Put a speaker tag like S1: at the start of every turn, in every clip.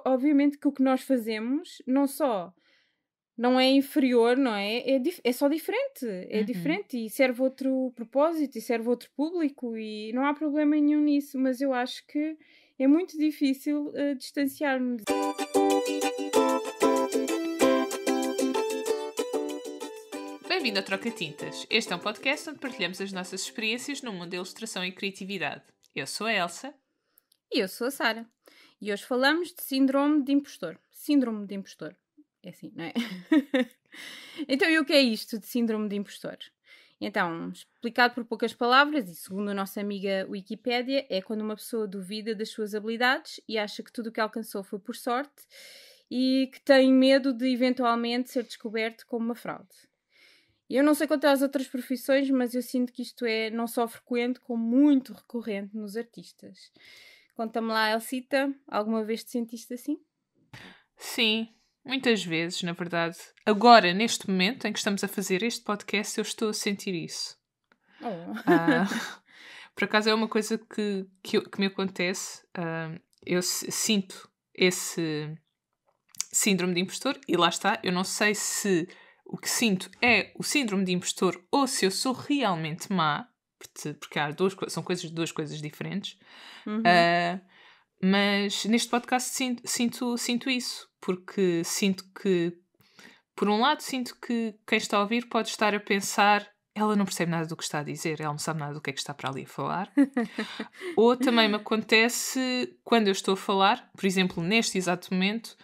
S1: obviamente que o que nós fazemos não só não é inferior, não é? É só diferente. É diferente e serve outro propósito e serve outro público e não há problema nenhum nisso, mas eu acho que é muito difícil distanciar-me.
S2: Bem-vindo a Troca Tintas. Este é um podcast onde partilhamos as nossas experiências no mundo da ilustração e criatividade. Eu sou a Elsa.
S1: E eu sou a Sara. E hoje falamos de síndrome de impostor. Síndrome de impostor. É assim, não é? Então, e o que é isto de síndrome de impostor? Então, explicado por poucas palavras, e segundo a nossa amiga Wikipédia, é quando uma pessoa duvida das suas habilidades e acha que tudo o que alcançou foi por sorte e que tem medo de eventualmente ser descoberto como uma fraude. Eu não sei quanto às outras profissões, mas eu sinto que isto é não só frequente, como muito recorrente nos artistas. Conta-me lá, Elsita, alguma vez te sentiste assim?
S2: Sim, muitas vezes, na verdade. Agora, neste momento em que estamos a fazer este podcast, eu estou a sentir isso. Por acaso é uma coisa que me acontece. Eu sinto esse síndrome de impostor e lá está. Eu não sei se o que sinto é o síndrome de impostor ou se eu sou realmente má, porque são duas coisas diferentes. Mas neste podcast sinto isso, porque sinto que, por um lado, sinto que quem está a ouvir pode estar a pensar: ela não percebe nada do que está a dizer, ela não sabe nada do que é que está para ali a falar. Ou também me acontece quando eu estou a falar, por exemplo, neste exato momento,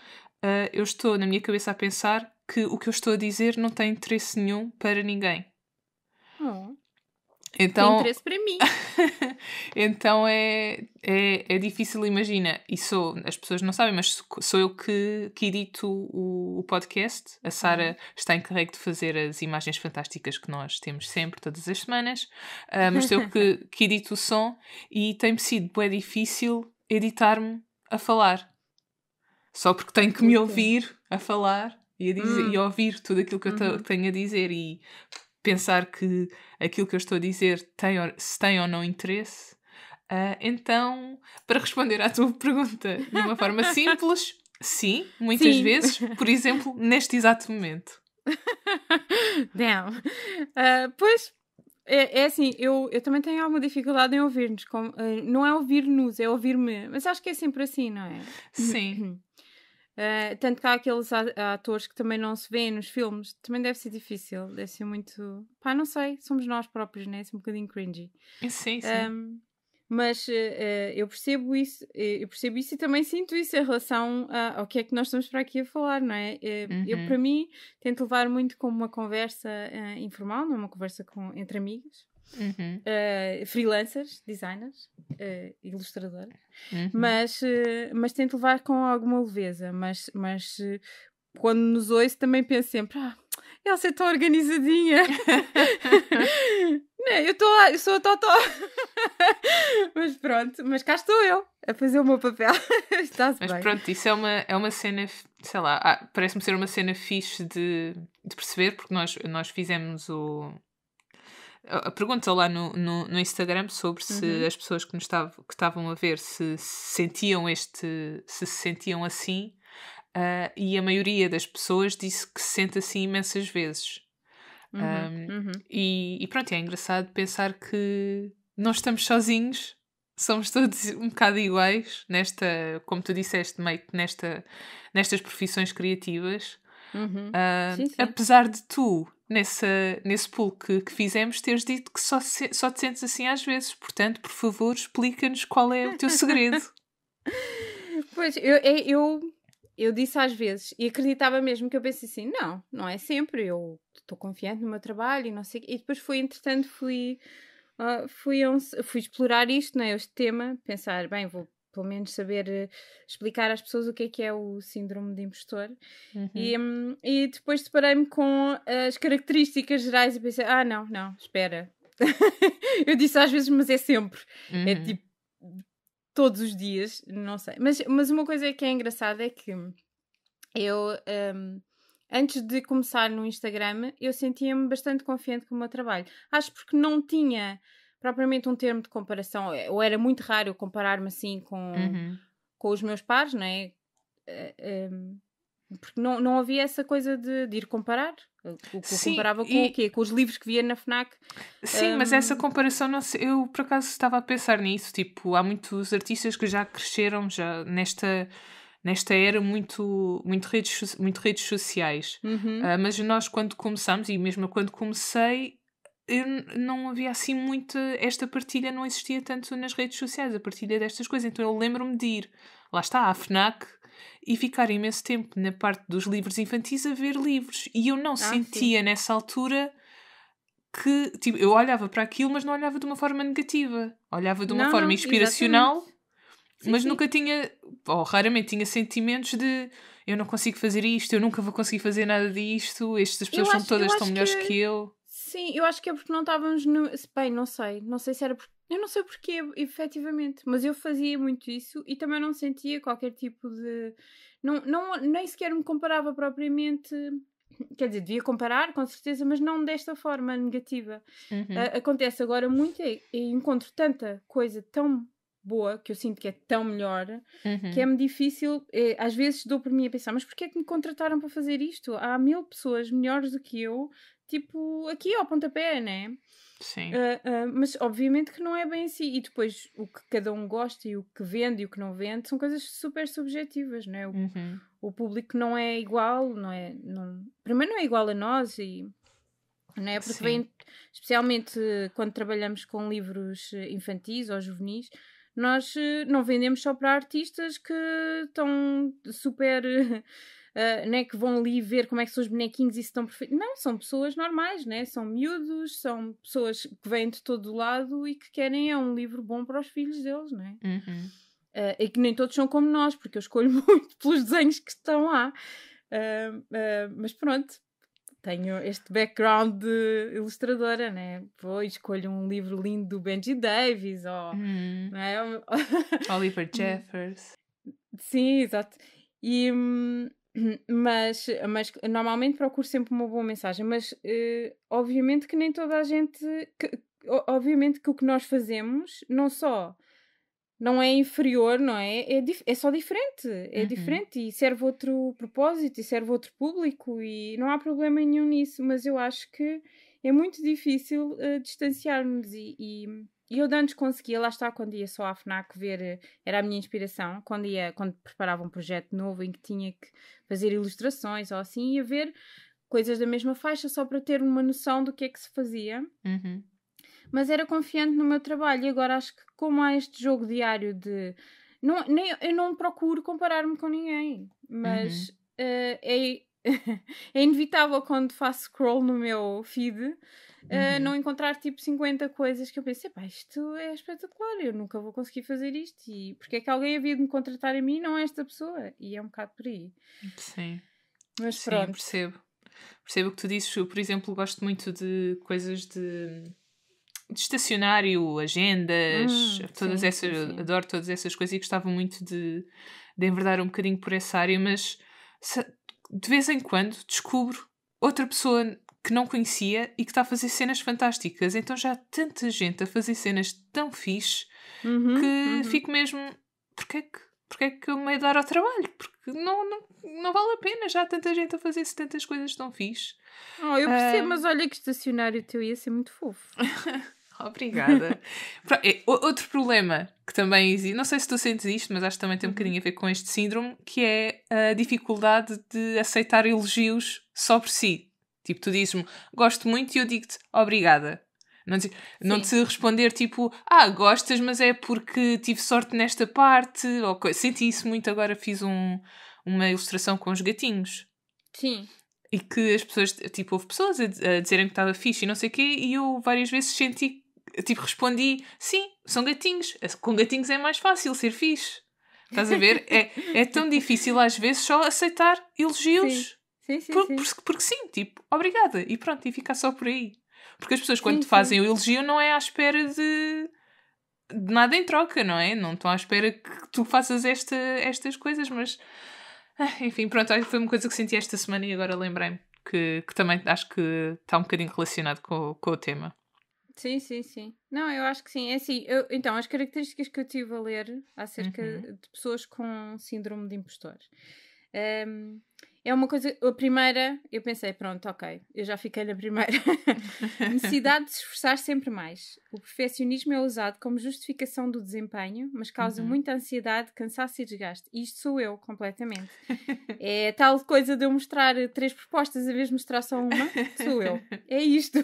S2: eu estou na minha cabeça a pensar que o que eu estou a dizer não tem interesse nenhum para ninguém. Então,
S1: tem interesse para mim.
S2: Então é difícil, imagina. E as pessoas não sabem, mas sou eu que edito o podcast. A Sara está encarregue de fazer as imagens fantásticas que nós temos sempre, todas as semanas. Mas sou eu que edito o som e tem-me sido bem difícil editar-me a falar. Só porque tenho que me ouvir a falar e a dizer, e ouvir tudo aquilo que eu tenho a dizer e pensar que aquilo que eu estou a dizer se tem ou não interesse. Então, para responder à tua pergunta de uma forma simples, sim, muitas vezes, por exemplo, neste exato momento.
S1: Damn. Pois, é assim, eu também tenho alguma dificuldade em ouvir-nos. Não é ouvir-nos, é ouvir-me. Mas acho que é sempre assim, não é?
S2: Sim.
S1: Tanto que há aqueles atores que também não se vêem nos filmes, também deve ser difícil, deve ser muito... Pá, não sei, somos nós próprios, né? É um bocadinho cringy.
S2: Sim.
S1: Mas eu percebo isso e também sinto isso em relação ao que é que nós estamos para aqui a falar, não é? Eu, para mim, tento levar muito como uma conversa informal, não é uma conversa entre amigos. Freelancers, designers, ilustradoras, mas tento levar com alguma leveza, mas quando nos ouço também penso sempre: Elsa é tão organizadinha. Não, eu sou a Totó. Mas pronto, mas cá estou eu a fazer o meu papel. Está-se bem.
S2: Mas pronto, isso é uma cena, sei lá, parece-me ser uma cena fixe de perceber, porque nós fizemos a pergunta lá no Instagram sobre se as pessoas que estavam a ver se sentiam se sentiam assim, e a maioria das pessoas disse que se sente assim imensas vezes. E pronto, é engraçado pensar que não estamos sozinhos, somos todos um bocado iguais como tu disseste, meio que nestas profissões criativas.
S1: Sim.
S2: Apesar de tu, nesse pool que fizemos, teres dito que só te sentes assim às vezes. Portanto, por favor, explica-nos qual é o teu segredo.
S1: Pois, eu disse às vezes, e acreditava mesmo, que eu pensei assim, não é sempre, eu estou confiante no meu trabalho e não sei o quê. E depois entretanto, fui explorar isto, não é? Este tema, pensar, bem, vou pelo menos saber explicar às pessoas o que é o síndrome de impostor. E depois deparei-me com as características gerais e pensei, não, espera. Eu disse às vezes, mas é sempre. É tipo, todos os dias, não sei. Mas uma coisa que é engraçada é que eu, antes de começar no Instagram, eu sentia-me bastante confiante com o meu trabalho. Acho porque não tinha propriamente um termo de comparação, ou era muito raro eu comparar-me assim com os meus pares, não é? porque não havia essa coisa de ir comparar. O que eu
S2: Sim,
S1: comparava com o quê? Com os livros que via na FNAC.
S2: Sim, mas essa comparação, não sei, eu por acaso estava a pensar nisso. Tipo, há muitos artistas que já cresceram já nesta era muito redes sociais. Mas nós, quando começamos, e mesmo quando comecei, não havia assim muita. Esta partilha não existia tanto nas redes sociais, a partilha destas coisas. Então eu lembro-me de ir, lá está, à FNAC e ficar imenso tempo na parte dos livros infantis a ver livros. E eu não sentia nessa altura que, tipo, eu olhava para aquilo, mas não olhava de uma forma negativa. Olhava de uma forma inspiracional, mas nunca tinha, ou raramente tinha sentimentos de eu não consigo fazer isto, eu nunca vou conseguir fazer nada disto, estas pessoas são todas tão melhores que eu.
S1: Sim, eu acho que é porque não estávamos no... Bem, não sei se era porque... Eu não sei porquê, efetivamente, mas eu fazia muito isso e também não sentia qualquer tipo de... nem sequer me comparava propriamente... Quer dizer, devia comparar, com certeza, mas não desta forma negativa. Acontece agora muito e encontro tanta coisa tão boa, que eu sinto que é tão melhor, que é-me difícil, às vezes dou por mim a pensar, mas porquê é que me contrataram para fazer isto? Há 1000 pessoas melhores do que eu, tipo, aqui ao pontapé, né?
S2: Sim.
S1: Mas obviamente que não é bem assim. E depois o que cada um gosta e o que vende e o que não vende são coisas super subjetivas, não é? O público não é igual, primeiro não é igual a nós e não é? Porque vem, especialmente quando trabalhamos com livros infantis ou juvenis, nós não vendemos só para artistas que estão super né, que vão ali ver como é que são os bonequinhos e se estão perfeitos. Não, são pessoas normais, né? São miúdos, são pessoas que vêm de todo o lado e que querem um livro bom para os filhos deles, né? E que nem todos são como nós, porque eu escolho muito pelos desenhos que estão lá. Mas pronto, tenho este background de ilustradora, né? Vou e escolho um livro lindo do Benji Davis ou né?
S2: Oliver Jeffers.
S1: Sim, exato. E, mas normalmente procuro sempre uma boa mensagem, mas obviamente que nem toda a gente obviamente que o que nós fazemos não é inferior, não é? É só diferente. É diferente e serve outro propósito e serve outro público e não há problema nenhum nisso, mas eu acho que é muito difícil distanciar-nos e eu de antes conseguia, lá está, quando ia só à FNAC ver, era a minha inspiração, quando preparava um projeto novo em que tinha que fazer ilustrações ou assim, ia ver coisas da mesma faixa só para ter uma noção do que é que se fazia. Mas era confiante no meu trabalho e agora acho que como há este jogo diário de... eu não procuro comparar-me com ninguém, mas é inevitável quando faço scroll no meu feed não encontrar tipo 50 coisas que eu pensei, pá, isto é espetacular, eu nunca vou conseguir fazer isto e porque é que alguém havia de me contratar a mim e não esta pessoa? E é um bocado por aí.
S2: Sim.
S1: Mas
S2: sim,
S1: pronto.
S2: Percebo o que tu dizes. Eu, por exemplo, gosto muito de coisas de estacionário, agendas, todas essas,
S1: sim.
S2: adoro todas essas coisas e gostava muito de enverdar um bocadinho por essa área, mas de vez em quando descubro outra pessoa que não conhecia e que está a fazer cenas fantásticas. Então já há tanta gente a fazer cenas tão fixe que fico mesmo, porque é que eu me hei de dar ao trabalho? Porque não vale a pena, já há tanta gente a fazer tantas coisas tão fixe.
S1: Eu percebo, mas olha que estacionário teu ia ser muito fofo.
S2: Obrigada. Outro problema que também existe, não sei se tu sentes isto, mas acho que também tem um bocadinho a ver com este síndrome, que é a dificuldade de aceitar elogios só por si. Tipo, tu dizes-me, gosto muito e eu digo-te, obrigada. Não te responder tipo, gostas, mas é porque tive sorte nesta parte. Senti isso muito agora, fiz uma ilustração com os gatinhos.
S1: Sim.
S2: E que as pessoas, tipo, houve pessoas a dizerem que estava fixe e não sei o quê, e eu várias vezes senti, tipo, respondi, sim, são gatinhos. Com gatinhos é mais fácil ser fixe. Estás a ver? É tão difícil às vezes só aceitar elogios.
S1: Sim.
S2: Porque sim, tipo, obrigada. E pronto, e ficar só por aí. Porque as pessoas quando te
S1: Sim.
S2: fazem o elogio não é à espera de nada em troca, não é? Não estão à espera que tu faças estas coisas, mas... enfim, pronto, foi uma coisa que senti esta semana e agora lembrei-me que também acho que está um bocadinho relacionado com o tema.
S1: Sim, sim, sim. Não, eu acho que sim. É assim, então, as características que eu tive a ler acerca de pessoas com síndrome de impostor. hum, é uma coisa. A primeira, eu pensei, pronto, ok, eu já fiquei na primeira. Necessidade de se esforçar sempre mais. O perfeccionismo é usado como justificação do desempenho, mas causa muita ansiedade, cansaço e desgaste. E isto sou eu, completamente. É tal coisa de eu mostrar 3 propostas, em vez de mostrar só uma, sou eu. É isto.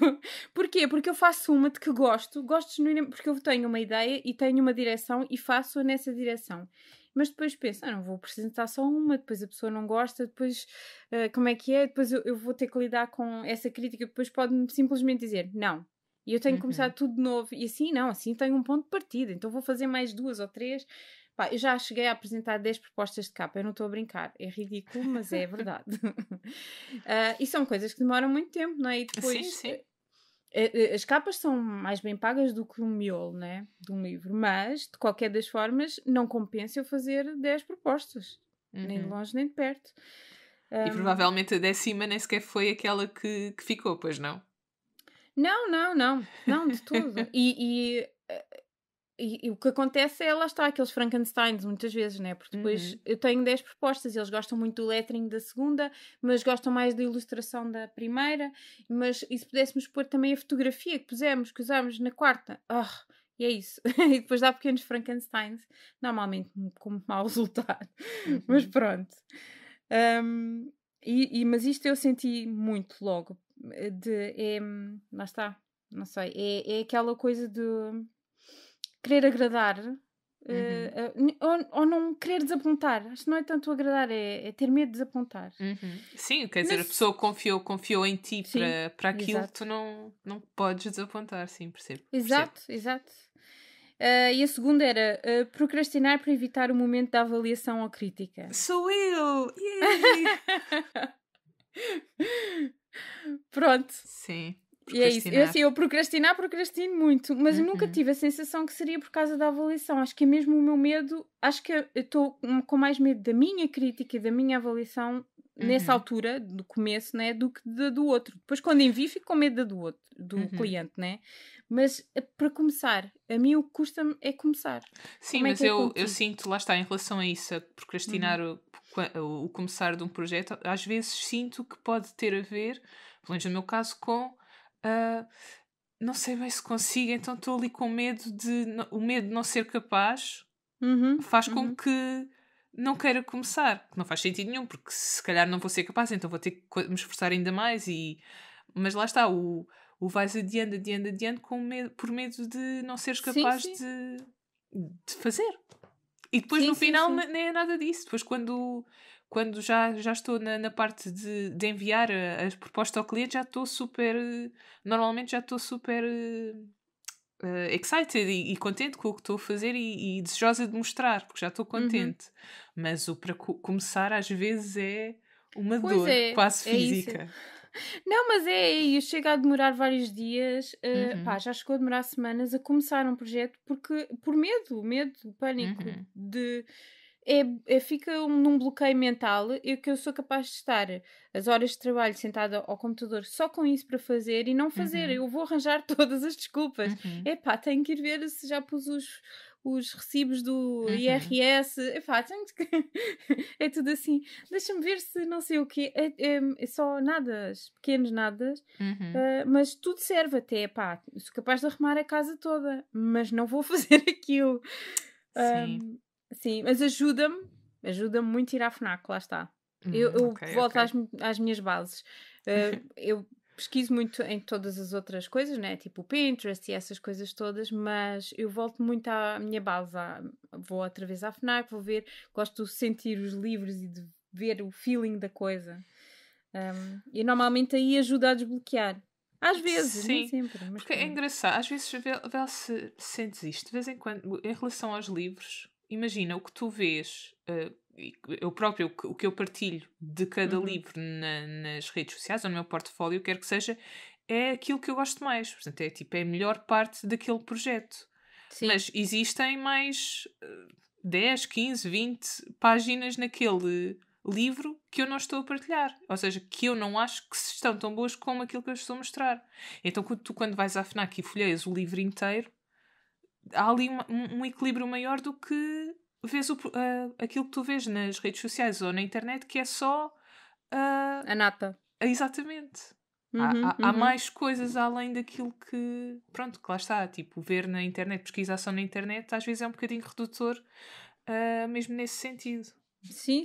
S1: Porquê? Porque eu faço uma de que gosto genuinamente, porque eu tenho uma ideia e tenho uma direção e faço-a nessa direção. Mas depois penso, não vou apresentar só uma, depois a pessoa não gosta, depois como é que é, depois eu vou ter que lidar com essa crítica, depois pode-me simplesmente dizer não. E eu tenho que começar tudo de novo. E assim não, assim tenho um ponto de partida, então vou fazer mais 2 ou 3. Pá, eu já cheguei a apresentar 10 propostas de capa, eu não estou a brincar, é ridículo, mas é verdade. E são coisas que demoram muito tempo, não é? E depois
S2: Sim.
S1: as capas são mais bem pagas do que um miolo, né? De um livro, mas de qualquer das formas não compensa eu fazer 10 propostas, nem de longe nem de perto.
S2: E provavelmente a 10ª nem sequer foi aquela que ficou, pois não?
S1: Não, de tudo. E o que acontece é, lá está, aqueles Frankensteins, muitas vezes, né? Porque depois eu tenho 10 propostas, eles gostam muito do lettering da segunda, mas gostam mais da ilustração da primeira. Mas e se pudéssemos pôr também a fotografia que que usámos na quarta? E é isso. E depois dá pequenos Frankensteins, normalmente com muito mau resultado. Mas pronto. Um, mas isto eu senti muito logo. Lá está, não sei, é aquela coisa de querer agradar ou não querer desapontar. Acho que não é tanto agradar, é ter medo de desapontar.
S2: Sim, quer dizer, a pessoa confiou em ti
S1: Sim,
S2: para aquilo,
S1: exato.
S2: tu não podes desapontar, sim, percebo.
S1: Exato. E a segunda era procrastinar para evitar o momento da avaliação ou crítica.
S2: Sou eu! Yay!
S1: Pronto.
S2: Sim,
S1: E é isso.
S2: procrastinar.
S1: Eu procrastino muito, mas eu nunca tive a sensação que seria por causa da avaliação. Acho que é mesmo o meu medo. Acho que eu estou com mais medo da minha crítica e da minha avaliação nessa altura, do começo, né, do que do outro. Depois, quando envio, fico com medo do outro, do cliente, né? Mas para começar, a mim o que custa-me é começar.
S2: Sim,
S1: Como é
S2: mas
S1: que é
S2: eu
S1: contigo?
S2: sinto, lá está, em relação a isso, a procrastinar o começar de um projeto, às vezes sinto que pode ter a ver, pelo menos no meu caso, com ah, não sei bem se consigo, então estou ali com medo o medo de não ser capaz faz com que não queira começar, que não faz sentido nenhum, porque se calhar não vou ser capaz, então vou ter que me esforçar ainda mais mas lá está, o vais adiante por medo de não seres
S1: Sim,
S2: capaz
S1: sim.
S2: de fazer. E depois
S1: Sim,
S2: no
S1: sim,
S2: final
S1: sim.
S2: nem é nada disso. Depois quando já estou na parte de enviar a proposta ao cliente, já estou super. Normalmente já estou super excited e contente com o que estou a fazer e desejosa de mostrar, porque já estou contente. Mas o para começar às vezes é uma
S1: Pois
S2: dor
S1: é,
S2: quase
S1: é isso.
S2: física.
S1: Não, mas eu chego a demorar vários dias,
S2: Uhum,
S1: já chegou a demorar semanas a começar um projeto porque por medo, pânico
S2: uhum,
S1: de fica num bloqueio mental que eu sou capaz de estar as horas de trabalho sentada ao computador só com isso para fazer e não fazer.
S2: uhum,
S1: Eu vou arranjar todas as desculpas.
S2: uhum,
S1: Tenho que ir ver se já pus os recibos do
S2: uhum.
S1: IRS. Tenho que... é tudo assim. Deixa-me ver se não sei o quê. É só nadas, pequenos nadas.
S2: Uhum.
S1: Mas tudo serve até, sou capaz de arrumar a casa toda, mas não vou fazer aquilo.
S2: Sim.
S1: Sim, mas ajuda-me muito a ir à FNAC, lá está. Eu
S2: Ok, ok.
S1: volto às minhas bases. Eu pesquiso muito em todas as outras coisas, né? Tipo o Pinterest e essas coisas todas, mas eu volto muito à minha base. Vou outra vez à FNAC, vou ver, gosto de sentir os livros e de ver o feeling da coisa. E normalmente aí ajuda a desbloquear. Às vezes, nem
S2: Sim,
S1: sempre, mas
S2: porque é
S1: pronto.
S2: engraçado, às vezes vê se sentes isto, de vez em quando, em relação aos livros, imagina o que tu vês, eu próprio, o que eu partilho de cada
S1: Uhum.
S2: livro nas redes sociais ou no meu portfólio, quer que seja, é aquilo que eu gosto mais. Portanto, é tipo, é a melhor parte daquele projeto.
S1: Sim.
S2: Mas existem mais 10, 15, 20 páginas naquele livro que eu não estou a partilhar. Ou seja, que eu não acho que estão tão boas como aquilo que eu estou a mostrar. Então, quando vais à FNAC e folheias o livro inteiro, há ali um equilíbrio maior do que vês aquilo que tu vês nas redes sociais ou na internet, que é só...
S1: a nata.
S2: Exatamente. Há mais coisas além daquilo que... Pronto, que lá está. Tipo, ver na internet, pesquisar só na internet, às vezes é um bocadinho redutor, mesmo nesse sentido.
S1: Sim.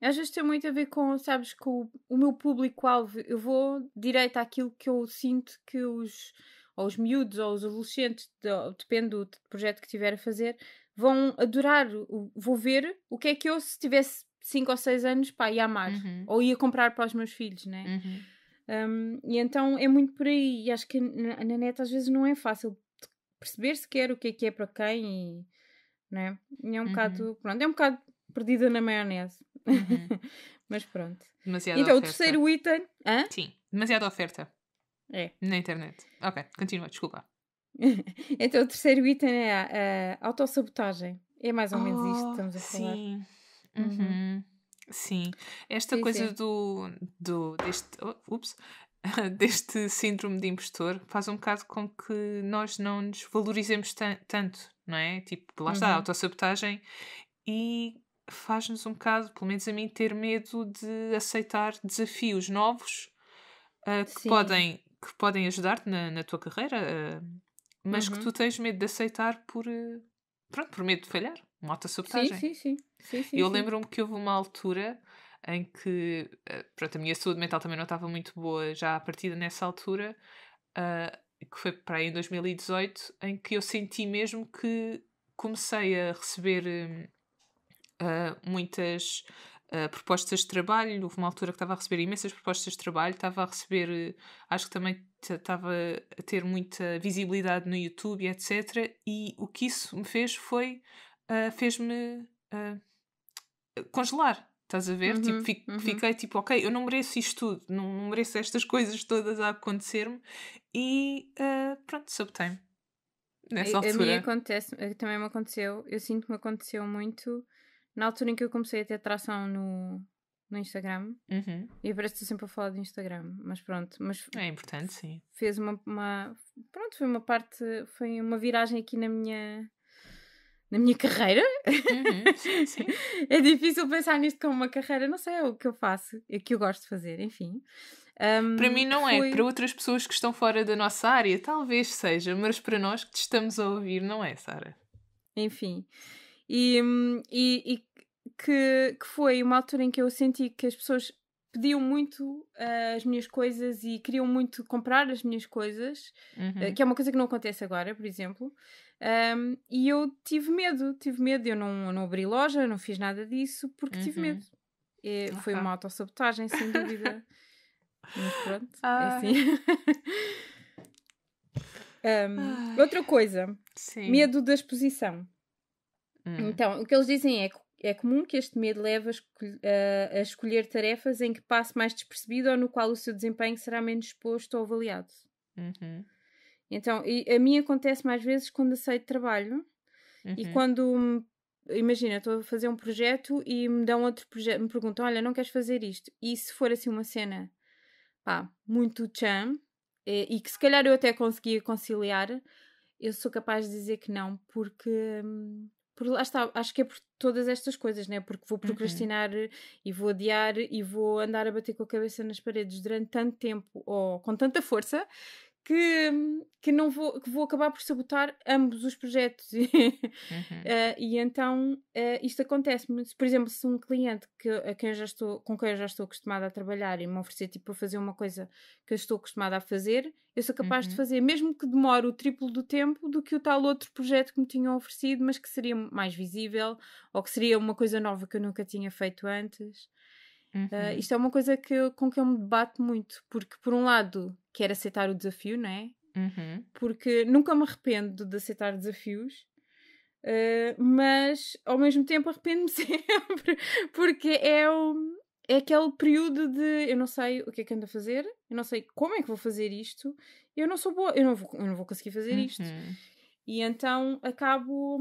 S1: Às vezes tem muito a ver com, sabes, com o meu público-alvo. Eu vou direito àquilo que eu sinto que os miúdos ou os adolescentes, depende do projeto que estiver a fazer, vão adorar. Vou ver o que é que eu, se tivesse 5 ou 6 anos, pá, ia amar. Ou ia comprar para os meus filhos, né? E então é muito por aí. E acho que na net às vezes não é fácil perceber sequer o que é para quem e, não é? E é um bocado, pronto, é um bocado perdida na maionese. Mas pronto.
S2: Demasiada
S1: então,
S2: oferta.
S1: o terceiro item... Hã?
S2: Sim, demasiada oferta.
S1: É.
S2: Na internet. Ok, continua, desculpa.
S1: Então, o terceiro item é a autossabotagem. É mais ou menos isto que estamos a falar.
S2: Sim. Sim. Esta
S1: Sim,
S2: coisa
S1: sim.
S2: deste síndrome de impostor faz um bocado com que nós não nos valorizemos tanto, não é? Tipo, lá está, a autossabotagem, e faz-nos um bocado, pelo menos a mim, ter medo de aceitar desafios novos que podem ajudar-te na tua carreira, mas que tu tens medo de aceitar por medo de falhar. Uma autossabotagem.
S1: Sim.
S2: Eu lembro-me que houve uma altura em que a minha saúde mental também não estava muito boa já a partir nessa altura, que foi para aí em 2018, em que eu senti mesmo que comecei a receber muitas propostas de trabalho. Houve uma altura que estava a receber imensas propostas de trabalho, estava a receber, acho que também estava a ter muita visibilidade no YouTube, etc. E o que isso me fez foi, fez-me congelar. Estás a ver? Tipo, fiquei tipo, ok, eu não mereço isto tudo, não mereço estas coisas todas a acontecer-me, e pronto, sabotei-me nessa
S1: A mim
S2: altura.
S1: também me aconteceu. Eu sinto que me aconteceu muito na altura em que eu comecei a ter tração no Instagram. E parece que estou sempre a falar do Instagram, mas pronto. Mas
S2: é importante, sim.
S1: Fez pronto, foi uma parte, foi uma viragem aqui na minha carreira.
S2: Sim.
S1: É difícil pensar nisto como uma carreira, não sei, é o que eu faço, é o que eu gosto de fazer, enfim.
S2: Para mim não é, para outras pessoas que estão fora da nossa área talvez seja, mas para nós que te estamos a ouvir não é, Sara.
S1: Enfim, e que foi uma altura em que eu senti que as pessoas pediam muito as minhas coisas e queriam muito comprar as minhas coisas, que é uma coisa que não acontece agora, por exemplo. E eu tive medo, eu não abri loja, não fiz nada disso porque tive medo. Foi uma autossabotagem, sem dúvida. Mas pronto, é assim. Outra coisa, medo da exposição. Então, o que eles dizem é comum que este medo leve a escolher tarefas em que passe mais despercebido ou no qual o seu desempenho será menos exposto ou avaliado. Então, a mim acontece mais vezes quando aceito trabalho e quando, imagina, estou a fazer um projeto e me dão outro projeto, me perguntam, olha, não queres fazer isto? E se for assim uma cena, pá, muito cham, e que se calhar eu até conseguia conciliar, eu sou capaz de dizer que não, porque lá está, acho que é por todas estas coisas, né? Porque vou procrastinar e vou adiar e vou andar a bater com a cabeça nas paredes durante tanto tempo ou com tanta força que vou acabar por sabotar ambos os projetos. E então isto acontece-me. Por exemplo, se um cliente com quem eu já estou acostumada a trabalhar e me oferecer tipo, para fazer uma coisa que eu estou acostumada a fazer, eu sou capaz de fazer, mesmo que demore o triplo do tempo do que o tal outro projeto que me tinham oferecido, mas que seria mais visível ou que seria uma coisa nova que eu nunca tinha feito antes. Isto é uma coisa com que eu me debato muito, porque por um lado quero aceitar o desafio, não é? Porque nunca me arrependo de aceitar desafios, mas ao mesmo tempo arrependo-me sempre, porque é aquele período de eu não sei o que é que ando a fazer, eu não sei como é que vou fazer isto, eu não sou boa, eu não vou conseguir fazer isto. E então acabo.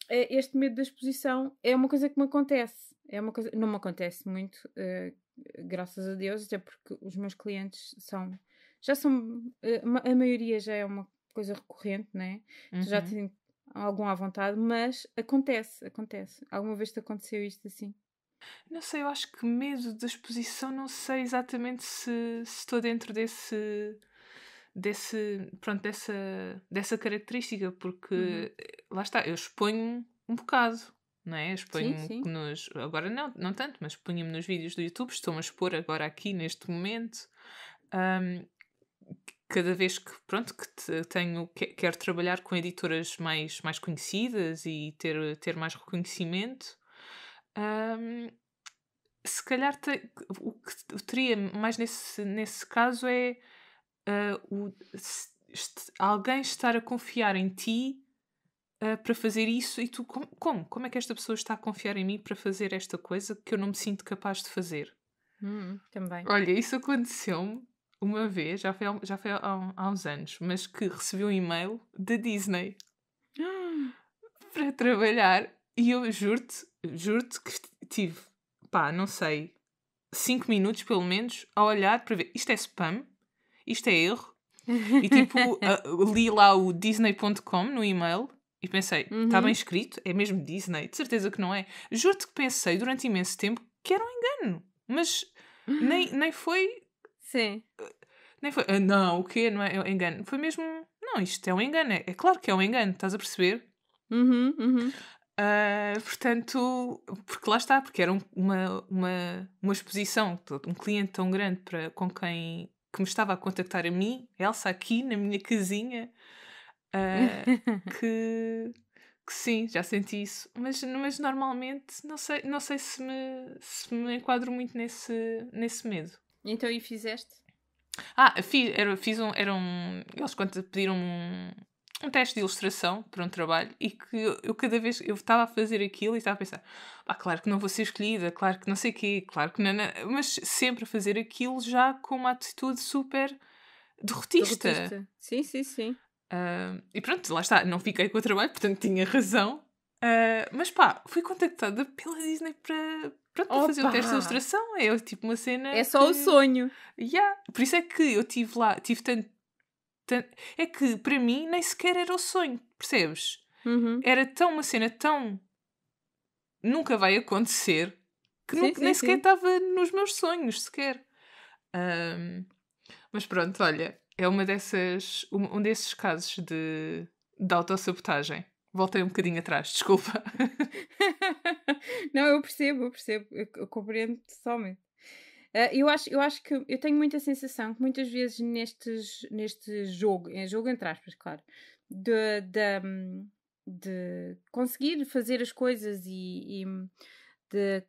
S1: Este medo da exposição é uma coisa que me acontece. É uma coisa, não me acontece muito, graças a Deus, até porque os meus clientes já são, a maioria já é uma coisa recorrente, né? Tu já
S2: Uhum.
S1: tens algum à vontade, mas acontece. Alguma vez te aconteceu isto assim?
S2: Não sei, eu acho que medo da exposição, não sei exatamente se estou dentro pronto, dessa característica,
S1: Uhum.
S2: porque lá está, eu exponho um bocado, não é? Eu
S1: Sim,
S2: exponho-me
S1: sim.
S2: agora não tanto, mas exponho-me nos vídeos do YouTube, estou-me a expor agora aqui neste momento. Ahm, Cada vez que, pronto, quero trabalhar com editoras mais conhecidas e ter mais reconhecimento, ahm, se calhar o que eu teria mais nesse caso é alguém estar a confiar em ti para fazer isso e tu, como? Como é que esta pessoa está a confiar em mim para fazer esta coisa que eu não me sinto capaz de fazer?
S1: Também.
S2: Olha, isso aconteceu-me uma vez, já foi há uns anos, mas que recebi um e-mail da Disney para trabalhar e eu juro-te que tive, pá, não sei, 5 minutos pelo menos a olhar para ver isto é spam, isto é erro. E tipo, li lá o Disney.com no e-mail e pensei, está bem
S1: Uhum.
S2: escrito? É mesmo Disney? De certeza que não é. Juro-te que pensei durante imenso tempo que era um engano. Mas nem foi.
S1: Sim.
S2: Nem foi. Não, o quê? Não é engano. Foi mesmo. Não, isto é um engano. É claro que é um engano, estás a perceber?
S1: Uhum.
S2: Portanto, porque lá está, porque era uma exposição, um cliente tão grande com quem que me estava a contactar a mim, Elsa, aqui na minha casinha, ah, que, que sim, já senti isso. Mas normalmente não sei se me enquadro muito nesse medo.
S1: Então, e fizeste?
S2: Eles quando pediram um teste de ilustração para um trabalho e que eu cada vez eu estava a fazer aquilo e estava a pensar, claro que não vou ser escolhida, claro que não sei o quê, claro que não, mas sempre a fazer aquilo já com uma atitude super derrotista.
S1: Derrotista. Sim, sim, sim.
S2: E pronto, lá está, não fiquei com o trabalho, portanto tinha razão. Mas fui contactada pela Disney para fazer o
S1: Opa!
S2: teste de ilustração. É tipo uma cena
S1: É só o
S2: que.
S1: sonho.
S2: Yeah. Por isso é que eu tive lá, tive é que para mim nem sequer era o sonho, percebes?
S1: Uhum.
S2: Era tão uma cena tão nunca vai acontecer que
S1: Sim,
S2: nem
S1: sim,
S2: sequer
S1: sim.
S2: estava nos meus sonhos, sequer. Ahm, mas pronto, olha, é um desses casos de autossabotagem. Voltei um bocadinho atrás, desculpa.
S1: Não, eu compreendo totalmente. Eu acho que eu tenho muita sensação que muitas vezes neste jogo, é jogo entre aspas, claro, de conseguir fazer as coisas e de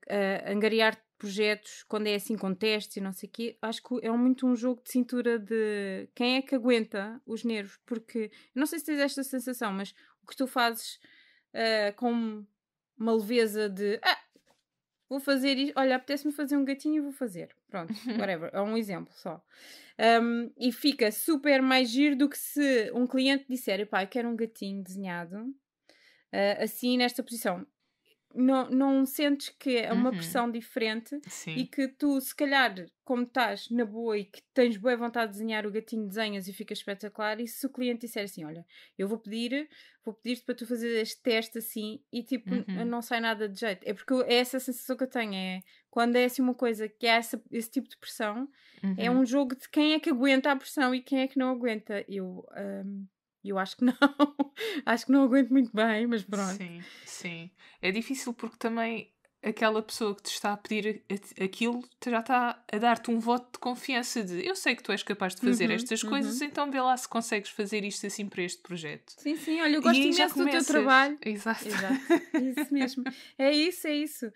S1: angariar projetos quando é assim com testes e não sei o quê, acho que é muito um jogo de cintura de quem é que aguenta os nervos, porque eu não sei se tens esta sensação, mas o que tu fazes com uma leveza de vou fazer isto, olha, apetece-me fazer um gatinho e vou fazer. Pronto, whatever, é um exemplo só. E fica super mais giro do que se um cliente disser, pá, eu quero um gatinho desenhado, assim, nesta posição. Não sentes que é uma
S2: Uhum,
S1: pressão diferente e
S2: sim.
S1: que tu, se calhar, como estás na boa e que tens boa vontade de desenhar o gatinho, desenhas e fica espetacular, e se o cliente disser assim, olha, eu vou pedir-te para tu fazer este teste assim e tipo,
S2: Uhum,
S1: não sai nada de jeito. É porque é essa sensação que eu tenho, é quando é assim uma coisa que há esse tipo de pressão, é
S2: uhum.
S1: um jogo de quem é que aguenta a pressão e quem é que não aguenta. Eu acho que não. Acho que não aguento muito bem, mas pronto.
S2: Sim, sim. É difícil porque também aquela pessoa que te está a pedir aquilo já está a dar-te um voto de confiança de eu sei que tu és capaz de fazer
S1: Uhum,
S2: estas coisas,
S1: uhum.
S2: então vê lá se consegues fazer isto assim para este projeto.
S1: Sim, sim, olha, eu
S2: E
S1: gosto
S2: aí já
S1: imenso do teu
S2: começas.
S1: trabalho.
S2: Exato.
S1: Exato, é isso mesmo. É isso, é isso.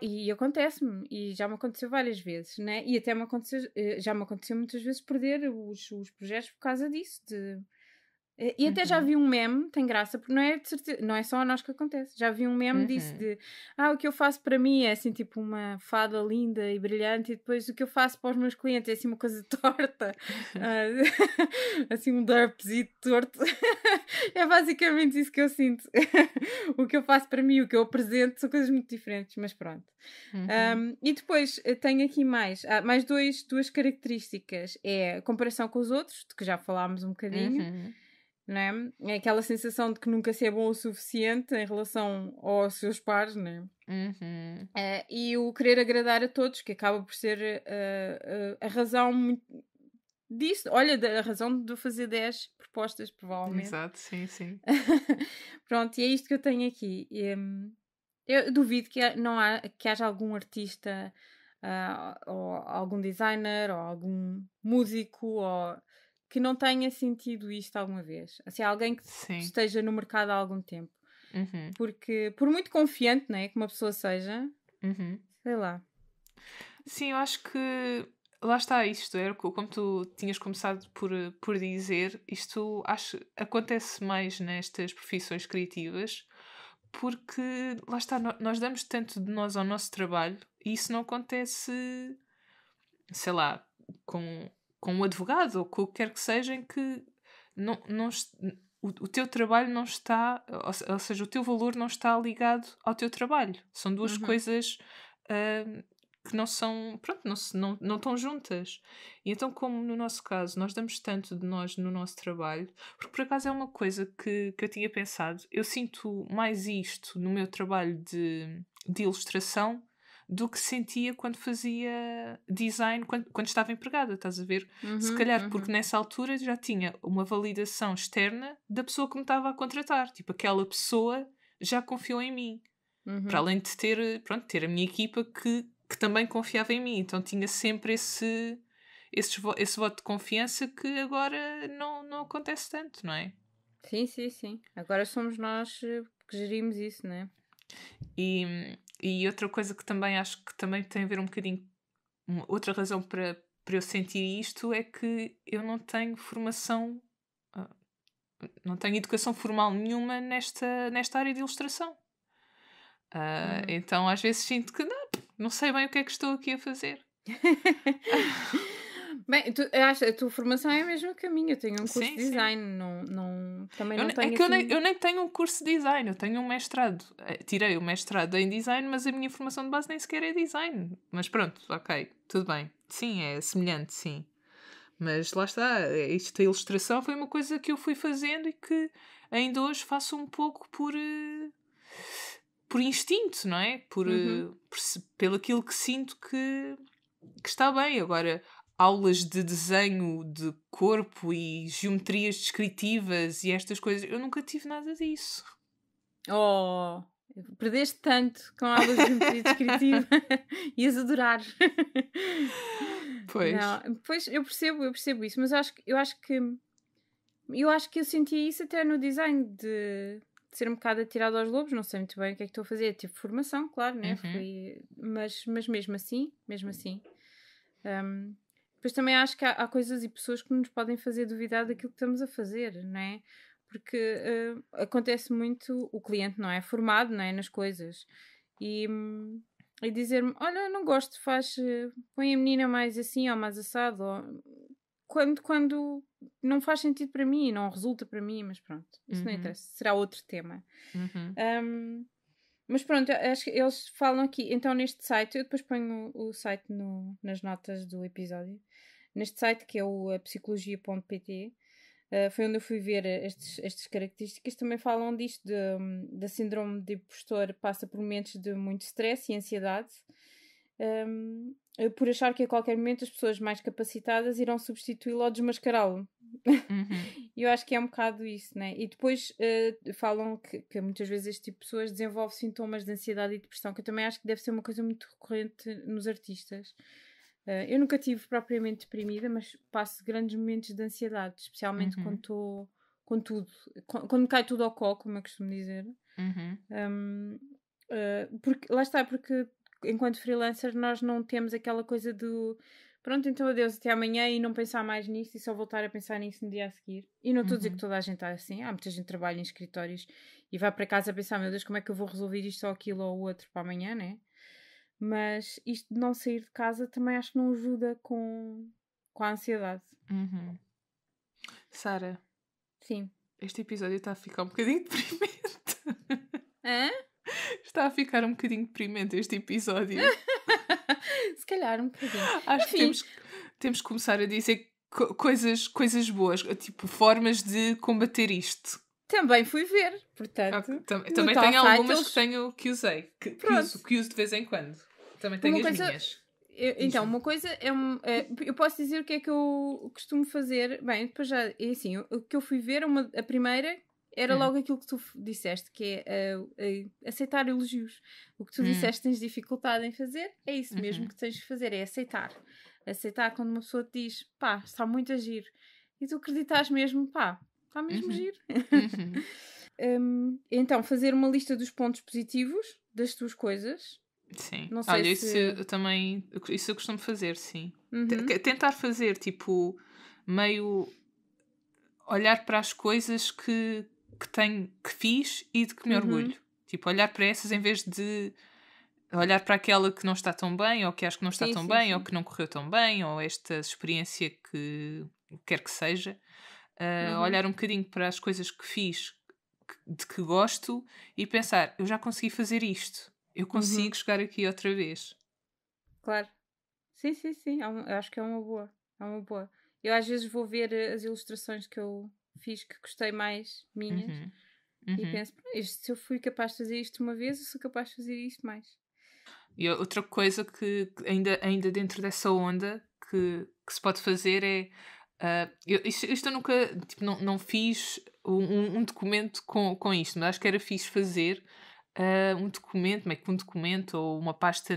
S1: E acontece-me, e já me aconteceu várias vezes, né? E até já me aconteceu muitas vezes perder os projetos por causa disso. E até já vi um meme, tem graça, porque não é, de certeza, não é só a nós que acontece. Já vi um meme disso de o que eu faço para mim é assim tipo uma fada linda e brilhante, e depois o que eu faço para os meus clientes é assim uma coisa torta, assim um derpzito torto. É basicamente isso que eu sinto. O que eu faço para mim e o que eu apresento são coisas muito diferentes, mas pronto. E depois tenho aqui mais duas características. É a comparação com os outros, de que já falámos um bocadinho. Não é? É aquela sensação de que nunca se é bom o suficiente em relação aos seus pares, não é? E o querer agradar a todos, que acaba por ser a razão disso. Olha, a razão de eu fazer 10 propostas, provavelmente.
S2: Exato, sim.
S1: Pronto, e é isto que eu tenho aqui. Eu duvido que haja algum artista, ou algum designer, ou algum músico, ou que não tenha sentido isto alguma vez. Assim, alguém que esteja no mercado há algum tempo. Porque, por muito confiante, né, que uma pessoa seja, sei lá.
S2: Sim, eu acho que lá está isto, era como tu tinhas começado por dizer, isto acho acontece mais nestas profissões criativas, porque lá está, nós damos tanto de nós ao nosso trabalho e isso não acontece, sei lá, com um advogado ou com o que quer que seja, em que o teu trabalho não está, ou seja, o teu valor não está ligado ao teu trabalho. São duas coisas que não são, pronto, não estão juntas. E então, como no nosso caso, nós damos tanto de nós no nosso trabalho, porque por acaso é uma coisa que eu tinha pensado, eu sinto mais isto no meu trabalho de ilustração do que sentia quando fazia design, quando estava empregada, estás a ver? Se calhar porque nessa altura já tinha uma validação externa da pessoa que me estava a contratar. Tipo, aquela pessoa já confiou em mim. Para além de ter a minha equipa que também confiava em mim. Então tinha sempre esse voto de confiança que agora não acontece tanto, não é?
S1: Sim. Agora somos nós que gerimos isso, não é?
S2: E outra coisa que também acho que também tem a ver um bocadinho, outra razão para eu sentir isto é que eu não tenho formação, não tenho educação formal nenhuma nesta área de ilustração. Então às vezes sinto que não sei bem o que é que estou aqui a fazer.
S1: Bem, a tua formação é a mesma que a minha. Eu tenho um curso de design, também não tenho
S2: eu nem tenho um curso de design, eu tenho um mestrado. Tirei o mestrado em design, mas a minha formação de base nem sequer é design. Mas pronto, ok, tudo bem. Sim, é semelhante, sim. Mas lá está, isto, a ilustração foi uma coisa que eu fui fazendo e que ainda hoje faço um pouco por instinto, não é? Pelo aquilo que sinto que está bem. Agora, aulas de desenho de corpo e geometrias descritivas e estas coisas, eu nunca tive nada disso.
S1: Oh, perdeste tanto com aulas de geometria descritiva. Ias adorar.
S2: Pois.
S1: Não, pois eu percebo isso, mas eu acho que eu sentia isso até no design de ser um bocado atirado aos lobos. Não sei muito bem o que é que estou a fazer. Tive formação, claro, né? Mas mesmo assim. Depois também acho que há coisas e pessoas que nos podem fazer duvidar daquilo que estamos a fazer, não é? Porque acontece muito o cliente não é formado, não é, nas coisas e dizer-me, olha, não gosto, põe a menina mais assim ou mais assado, ou quando não faz sentido para mim, não resulta para mim, mas pronto, isso não interessa, será outro tema. Mas pronto, acho que eles falam aqui, então neste site, eu depois ponho o site nas notas do episódio, neste site que é o psicologia.pt, foi onde eu fui ver estas características. Também falam disto, da síndrome de impostor, passa por momentos de muito stress e ansiedade, por achar que a qualquer momento as pessoas mais capacitadas irão substituí-lo ou desmascará-lo. E eu acho que é um bocado isso, né? E depois falam que muitas vezes este tipo de pessoas desenvolve sintomas de ansiedade e depressão, que eu também acho que deve ser uma coisa muito recorrente nos artistas. Eu nunca tive propriamente deprimida, mas passo grandes momentos de ansiedade, especialmente quando estou com tudo, quando me cai tudo ao colo, como eu costumo dizer. Porque, lá está, porque enquanto freelancer nós não temos aquela coisa do pronto, então adeus, até amanhã e não pensar mais nisso e só voltar a pensar nisso no dia a seguir. E não estou a dizer que toda a gente está assim. Há muita gente que trabalha em escritórios e vai para casa a pensar, meu Deus, como é que eu vou resolver isto ou aquilo ou o outro para amanhã, né? Mas isto de não sair de casa também acho que não ajuda com a ansiedade.
S2: Sara,
S1: Sim.
S2: este episódio está a ficar um bocadinho deprimente.
S1: Hã?
S2: Está a ficar um bocadinho deprimente este episódio.
S1: Se calhar um bocadinho.
S2: Acho que temos que começar a dizer coisas boas, tipo formas de combater isto.
S1: Também fui ver, portanto.
S2: Também tenho algumas que usei, que uso de vez em quando. Também tenho as minhas.
S1: Então, uma coisa eu posso dizer o que é que eu costumo fazer. Bem, depois já. É assim, o que eu fui ver, a primeira era logo aquilo que tu disseste, que é aceitar elogios. O que tu disseste tens dificuldade em fazer, é isso mesmo que tens de fazer, é aceitar. Aceitar quando uma pessoa te diz, pá, está muito a giro. E tu acreditas mesmo, pá, está mesmo giro. Então, fazer uma lista dos pontos positivos das tuas coisas.
S2: Sim.
S1: Não sei
S2: Olha,
S1: isso
S2: eu costumo fazer, sim. Tentar fazer, tipo, meio olhar para as coisas que fiz e de que me orgulho. Tipo, olhar para essas em vez de olhar para aquela que não está tão bem, ou que acho que não está tão bem, ou que não correu tão bem, ou esta experiência que quer que seja. Olhar um bocadinho para as coisas que fiz, de que gosto, e pensar, eu já consegui fazer isto. Eu consigo chegar aqui outra vez.
S1: Claro. Sim. Eu acho que é uma boa. É uma boa. Eu às vezes vou ver as ilustrações que eu fiz que gostei mais, minhas, e penso, se eu fui capaz de fazer isto uma vez, eu sou capaz de fazer isto mais.
S2: E outra coisa que ainda dentro dessa onda que se pode fazer é isto eu nunca tipo, não fiz um documento com isto, mas acho que era fixe fazer um documento, meio que um documento ou uma pasta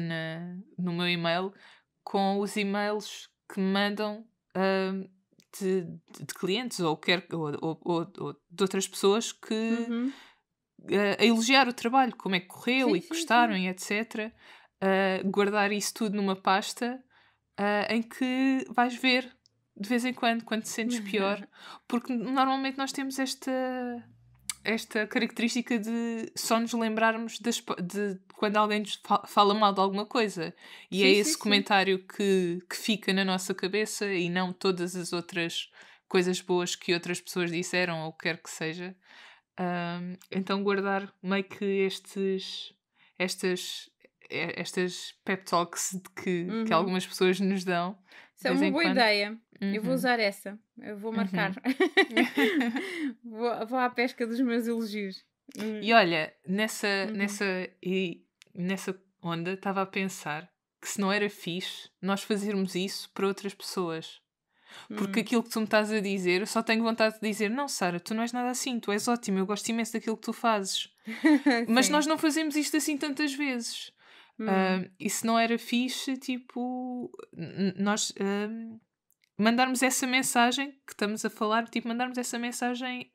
S2: no meu e-mail com os e-mails que me mandam de clientes ou de outras pessoas que a elogiar o trabalho, como é que correu e que gostaram e etc. Guardar isso tudo numa pasta em que vais ver de vez em quando te sentes pior, porque normalmente nós temos esta característica de só nos lembrarmos de quando alguém nos fala mal de alguma coisa e é esse comentário que fica na nossa cabeça e não todas as outras coisas boas que outras pessoas disseram ou quer que seja. Então guardar meio que estas pep talks que algumas pessoas nos dão.
S1: Isso é uma boa ideia. Eu vou usar essa. Eu vou marcar. Vou à pesca dos meus elogios.
S2: E olha, nessa onda estava a pensar que se não era fixe nós fazermos isso para outras pessoas. Porque aquilo que tu me estás a dizer, eu só tenho vontade de dizer, não, Sara, tu não és nada assim, tu és ótima, eu gosto imenso daquilo que tu fazes. Mas nós não fazemos isto assim tantas vezes. E se não era fixe, tipo, nós mandarmos essa mensagem que estamos a falar, tipo, mandarmos essa mensagem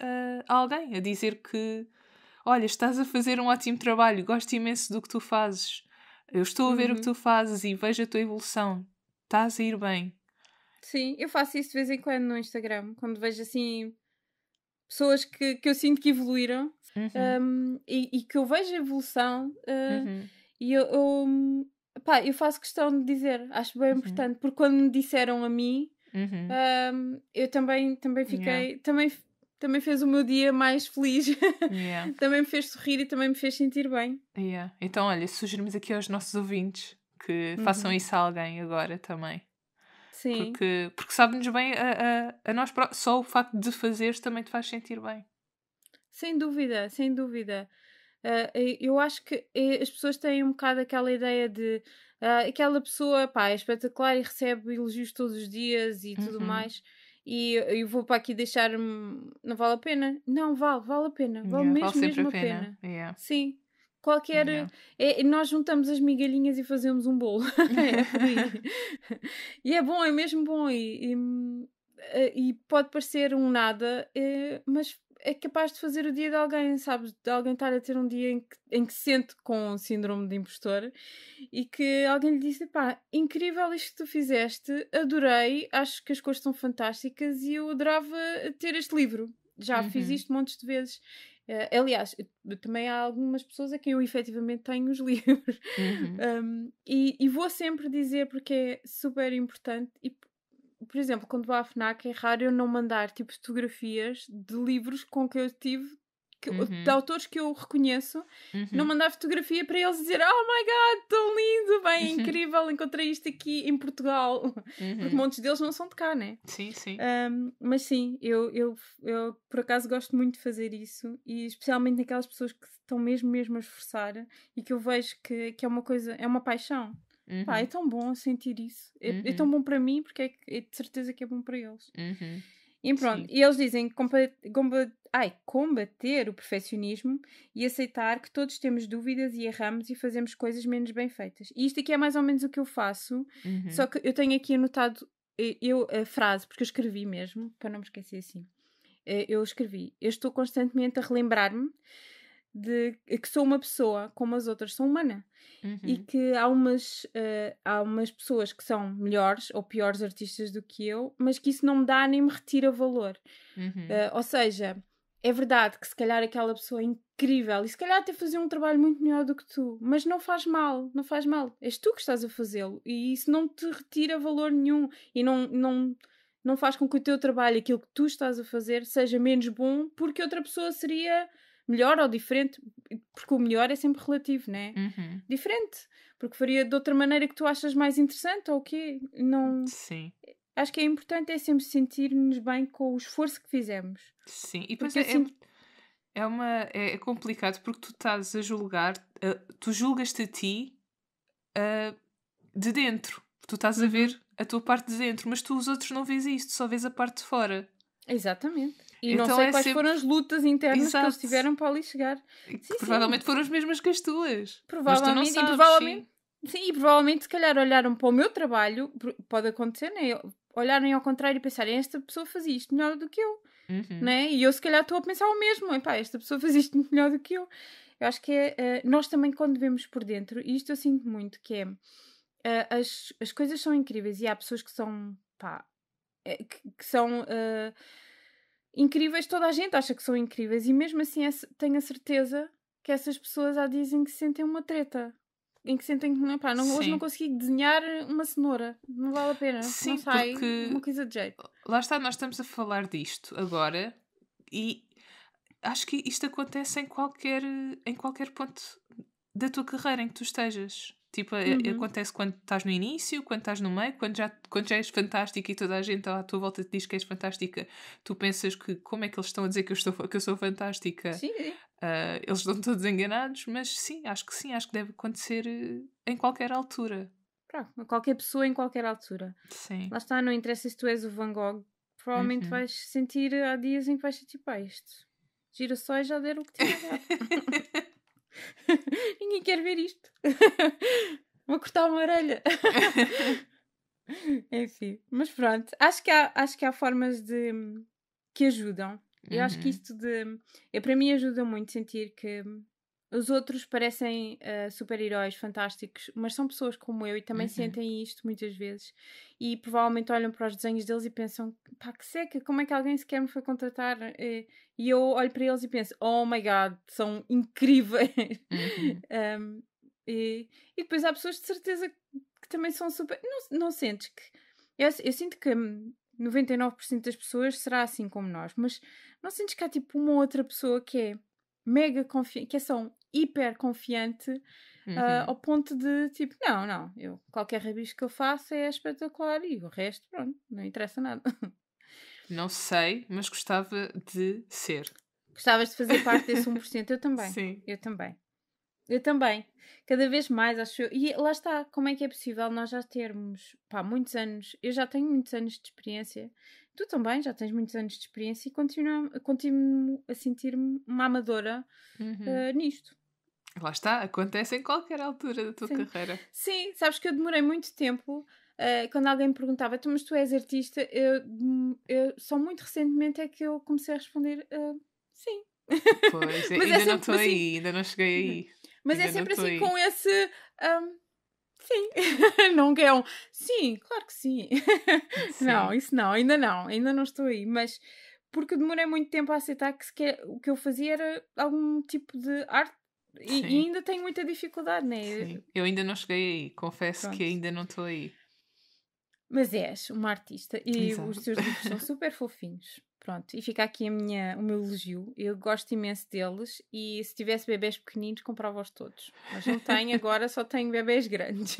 S2: a alguém, a dizer que, olha, estás a fazer um ótimo trabalho, gosto imenso do que tu fazes, eu estou a ver o que tu fazes e vejo a tua evolução, estás a ir bem.
S1: Sim, eu faço isso de vez em quando no Instagram, quando vejo assim pessoas que eu sinto que evoluíram e que eu vejo a evolução e eu faço questão de dizer, acho bem importante, porque quando me disseram a mim, eu também fiquei, também fez o meu dia mais feliz, também me fez sorrir e também me fez sentir bem.
S2: Então, olha, sugerimos aqui aos nossos ouvintes que façam isso a alguém agora também.
S1: Sim.
S2: Porque sabe-nos bem a nós só o facto de fazeres também te faz sentir bem.
S1: Sem dúvida, sem dúvida. Eu acho que as pessoas têm um bocado aquela ideia de aquela pessoa, pá, é espetacular e recebe elogios todos os dias e tudo mais, e eu vou para aqui deixar-me, não vale a pena? Não, vale a pena, vale mesmo a pena. Sim. Nós juntamos as migalhinhas e fazemos um bolo. É por aí. E é bom, é mesmo bom. E pode parecer um nada, mas é capaz de fazer o dia de alguém, sabes? De alguém estar a ter um dia em que se sente com o síndrome de impostor e que alguém lhe disse, pá, incrível isto que tu fizeste, adorei, acho que as coisas são fantásticas e eu adorava ter este livro. Já fiz isto montes de vezes. Aliás, também há algumas pessoas a quem eu efetivamente tenho os livros. E vou sempre dizer porque é super importante. E, por exemplo, quando vou à FNAC é raro eu não mandar tipo fotografias de livros com que eu tive, de autores que eu reconheço, não mandar fotografia para eles dizer oh my god, tão lindo, bem, incrível, encontrei isto aqui em Portugal. Porque montes deles não são de cá, né?
S2: Sim, sim.
S1: Mas sim, eu por acaso gosto muito de fazer isso, e especialmente naquelas pessoas que estão mesmo a esforçar e que eu vejo que é uma coisa, é uma paixão. Pá, é tão bom sentir isso. É tão bom para mim porque é de certeza que é bom para eles. E pronto, e eles dizem combater o perfeccionismo e aceitar que todos temos dúvidas e erramos e fazemos coisas menos bem feitas. E isto aqui é mais ou menos o que eu faço, só que eu tenho aqui anotado a frase, porque eu escrevi mesmo, para não me esquecer assim. Eu escrevi, eu estou constantemente a relembrar-me de que sou uma pessoa como as outras, sou humana. E que há umas pessoas que são melhores ou piores artistas do que eu, mas que isso não me dá nem me retira valor. Ou seja, é verdade que se calhar aquela pessoa é incrível e se calhar até fazer um trabalho muito melhor do que tu, mas não faz mal, não faz mal. És tu que estás a fazê-lo e isso não te retira valor nenhum e não faz com que o teu trabalho, aquilo que tu estás a fazer, seja menos bom porque outra pessoa seria melhor ou diferente, porque o melhor é sempre relativo, né? Diferente, porque faria de outra maneira que tu achas mais interessante ou o quê? Não...
S2: Sim.
S1: Acho que é importante é sempre sentir-nos bem com o esforço que fizemos.
S2: Sim, e depois é complicado porque tu estás a julgar, tu julgas-te a ti de dentro. Tu estás a ver a tua parte de dentro, mas tu os outros não vês isto, só vês a parte de fora.
S1: Exatamente. E
S2: Então
S1: não sei quais foram as lutas internas que eles tiveram para ali chegar.
S2: Sim, provavelmente foram as mesmas que as tuas.
S1: Provavelmente,
S2: mas tu não sabes,
S1: e provavelmente se calhar olharam para o meu trabalho, pode acontecer, né? Olharem ao contrário e pensarem, esta pessoa fazia isto melhor do que eu, né? E eu se calhar estou a pensar o mesmo, epá, esta pessoa fazia isto muito melhor do que eu. Eu acho que nós também quando vemos por dentro, e isto eu sinto muito, que é as coisas são incríveis e há pessoas que são, pá, que são incríveis, toda a gente acha que são incríveis e mesmo assim tenho a certeza que essas pessoas dizem que sentem uma treta, em que sentem que pá, hoje não consegui desenhar uma cenoura, não vale a pena,
S2: Sim,
S1: não sai
S2: porque
S1: uma coisa de jeito.
S2: Lá está, nós estamos a falar disto agora e acho que isto acontece em qualquer ponto da tua carreira em que tu estejas. Tipo, acontece quando estás no início, quando estás no meio, quando já és fantástica e toda a gente à tua volta te diz que és fantástica, tu pensas que como é que eles estão a dizer que eu sou fantástica?
S1: Sim.
S2: Eles estão todos enganados, mas sim, acho que deve acontecer em qualquer altura.
S1: Pronto, qualquer pessoa em qualquer altura.
S2: Sim.
S1: Lá está, não interessa se tu és o Van Gogh, provavelmente vais sentir, há dias em que vais sentir, pá, isto girassóis já deram o que tinha dado. Ninguém quer ver isto. Vou cortar uma orelha. Enfim, mas pronto. Acho que há formas que ajudam. Eu acho que isto para mim ajuda muito sentir que os outros parecem super-heróis fantásticos, mas são pessoas como eu e também sentem isto muitas vezes e provavelmente olham para os desenhos deles e pensam, pá, que seca, como é que alguém sequer me foi contratar? E eu olho para eles e penso, oh my god, são incríveis. E depois há pessoas de certeza que também são super... Não sentes que... Eu sinto que 99% das pessoas será assim como nós, mas não sentes que há tipo uma outra pessoa que é mega confiante, que é só hiper confiante ao ponto de tipo, não, qualquer rabisco que eu faço é espetacular e o resto, pronto, não interessa nada.
S2: Não sei, mas gostava de ser.
S1: Gostavas de fazer parte desse 1%? Eu também.
S2: Sim.
S1: Eu também. Cada vez mais, acho eu. E lá está, como é que é possível nós já termos, pá, muitos anos. Eu já tenho muitos anos de experiência. Tu também já tens muitos anos de experiência e continuo a sentir-me uma amadora nisto.
S2: Lá está, acontece em qualquer altura da tua carreira.
S1: Sim, sabes que eu demorei muito tempo. Quando alguém me perguntava, mas tu és artista, eu só muito recentemente é que eu comecei a responder sim.
S2: Pois,
S1: Mas
S2: ainda não estou
S1: assim.
S2: aí, ainda não cheguei aí.
S1: Mas
S2: ainda
S1: é sempre
S2: não
S1: assim
S2: aí.
S1: com esse... sim. Não que é um... Sim, claro que sim. Não, isso não, ainda não estou aí. Mas porque demorei muito tempo a aceitar que o que eu fazia era algum tipo de arte e ainda tenho muita dificuldade, né?
S2: Sim, eu ainda não cheguei aí, confesso
S1: Pronto.
S2: que ainda não estou aí.
S1: Mas és uma artista e
S2: Exato.
S1: os teus livros são super fofinhos. Pronto, e fica aqui o meu elogio. Eu gosto imenso deles e se tivesse bebés pequeninos comprava-os todos. Mas não tenho agora, só tenho bebés grandes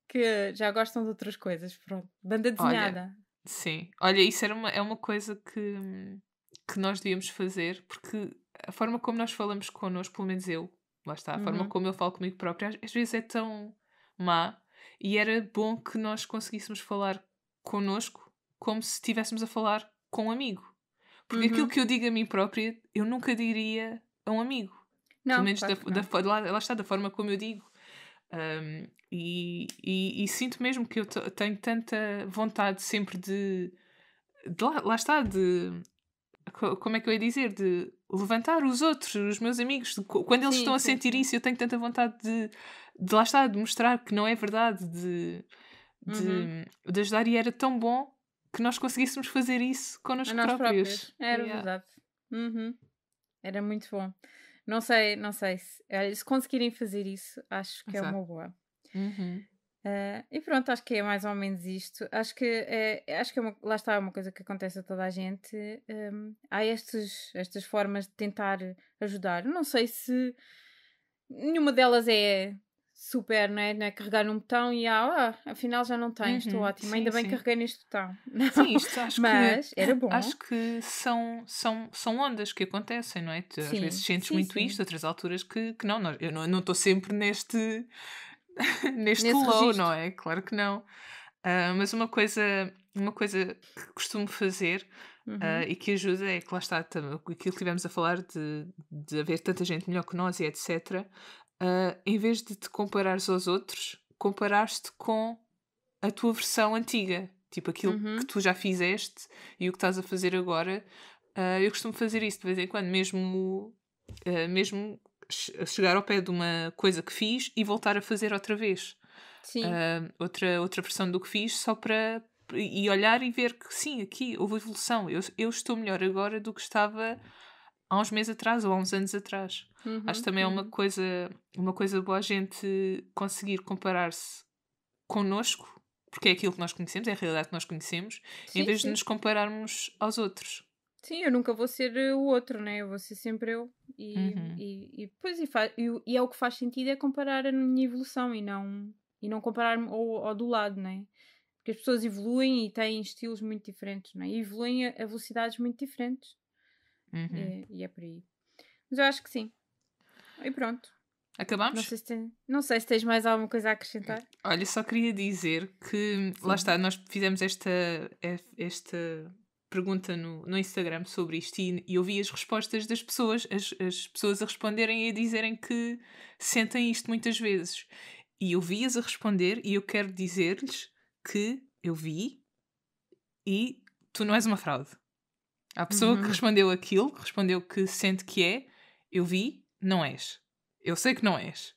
S1: que já gostam de outras coisas. Pronto, banda
S2: Olha,
S1: desenhada.
S2: sim. Olha, isso é uma coisa que nós devíamos fazer, porque a forma como nós falamos connosco, pelo menos eu, lá está, a forma como eu falo comigo própria, às vezes é tão má, e era bom que nós conseguíssemos falar connosco como se estivéssemos a falar com um amigo. Porque aquilo que eu digo a mim própria, eu nunca diria a um amigo. Pelo
S1: Não,
S2: menos
S1: claro que não.
S2: lá está, da forma como eu digo. E sinto mesmo que eu tenho tanta vontade sempre lá está, como é que eu ia dizer? De levantar os outros, os meus amigos. Quando eles estão
S1: Sim,
S2: a
S1: sim,
S2: sentir
S1: sim.
S2: isso, eu tenho tanta vontade de lá está, de mostrar que não é verdade, de ajudar. E era tão bom que nós conseguíssemos fazer isso
S1: A
S2: connosco
S1: nós próprios.
S2: próprios.
S1: Era
S2: Yeah.
S1: verdade. Era muito bom. Não sei se conseguirem fazer isso, acho que é uma
S2: Exato.
S1: boa.
S2: Uhum.
S1: E pronto, acho que é mais ou menos isto. Acho que lá está uma coisa que acontece a toda a gente. Há estas formas de tentar ajudar. Não sei se nenhuma delas é super, não é? Carregar num botão e afinal já não tens, estou ótima.
S2: Sim,
S1: Ainda bem que
S2: sim.
S1: carreguei neste botão. Não.
S2: Sim, isto
S1: Mas era bom.
S2: acho que são ondas que acontecem, não é? Tu, às vezes
S1: Sim,
S2: sentes
S1: sim,
S2: muito
S1: sim.
S2: isto, outras alturas que não. Eu não estou sempre neste
S1: Nesse
S2: low, não
S1: registro.
S2: é? Claro que não. Mas uma coisa que costumo fazer e que ajuda é que lá está aquilo que estivemos a falar de haver tanta gente melhor que nós e etc. Em vez de te comparares aos outros, comparares-te com a tua versão antiga. Tipo aquilo que tu já fizeste e o que estás a fazer agora. Eu costumo fazer isso de vez em quando, mesmo chegar ao pé de uma coisa que fiz e voltar a fazer outra vez.
S1: Sim.
S2: Outra versão do que fiz, só para e olhar e ver que sim, aqui houve evolução. Eu estou melhor agora do que estava há uns meses atrás ou há uns anos atrás. Acho que também é uma coisa boa a gente conseguir comparar-se connosco, porque é aquilo que nós conhecemos, é a realidade que nós conhecemos, em
S1: Sim,
S2: vez de
S1: sim.
S2: nos compararmos aos outros.
S1: Sim, eu nunca vou ser o outro, né? Eu vou ser sempre eu. E é o que faz sentido é comparar a minha evolução e não comparar-me ao do lado, né? Porque as pessoas evoluem e têm estilos muito diferentes, né? E evoluem a velocidades muito diferentes. E é por aí. Mas eu acho que sim. E pronto.
S2: Acabamos?
S1: Não sei se tens mais alguma coisa a acrescentar.
S2: Olha, só queria dizer que, lá está, nós fizemos esta pergunta no Instagram sobre isto e eu vi as respostas das pessoas, as pessoas a responderem e a dizerem que sentem isto muitas vezes. E eu vi-as a responder e eu quero dizer-lhes que eu vi e tu não és uma fraude. A pessoa que respondeu aquilo, respondeu que sente que é, eu vi, não és. Eu sei que não és.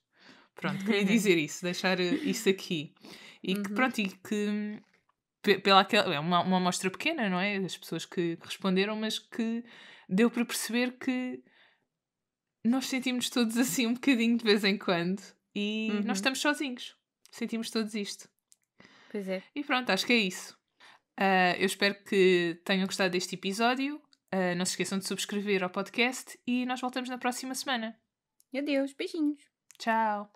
S2: Pronto, queria dizer isso, deixar isso aqui. E que, pronto, e que é uma amostra pequena, não é? Das pessoas que responderam, mas que deu para perceber que nós sentimos todos assim um bocadinho de vez em quando e nós estamos sozinhos. Sentimos todos isto.
S1: Pois é.
S2: E pronto, acho que é isso. Eu espero que tenham gostado deste episódio. Não se esqueçam de subscrever ao podcast e nós voltamos na próxima semana.
S1: Adeus, beijinhos.
S2: Tchau!